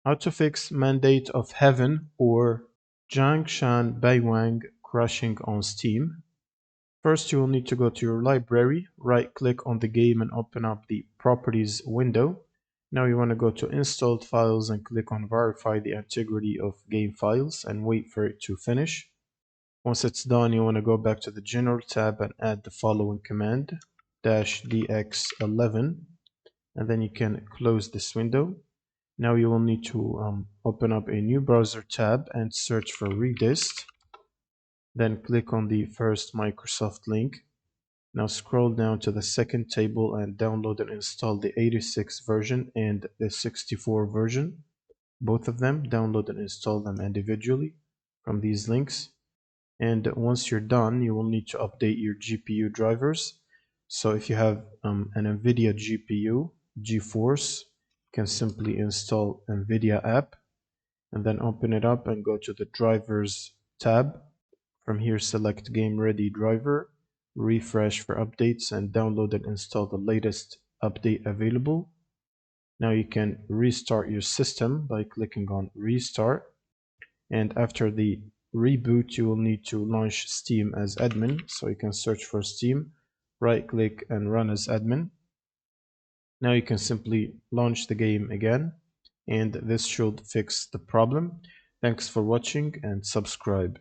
How to fix Mandate of Heaven or Jiangshan Baiwang crashing on Steam. First, you will need to go to your library, right-click on the game and open up the Properties window. Now you want to go to Installed Files and click on Verify the integrity of game files and wait for it to finish. Once it's done, you want to go back to the General tab and add the following command, -dx11, and then you can close this window. Now you will need to open up a new browser tab and search for Redist. Then click on the first Microsoft link. Now scroll down to the second table and download and install the 86 version and the 64 version. Both of them, download and install them individually from these links. And once you're done, you will need to update your GPU drivers. So if you have an NVIDIA GPU, GeForce, you can simply install NVIDIA app and then open it up and go to the drivers tab. From here, select Game Ready driver, refresh for updates, and download and install the latest update available. Now you can restart your system by clicking on Restart. And after the reboot, you will need to launch Steam as admin. So you can search for Steam, right-click and run as admin. Now you can simply launch the game again, and this should fix the problem. Thanks for watching and subscribe.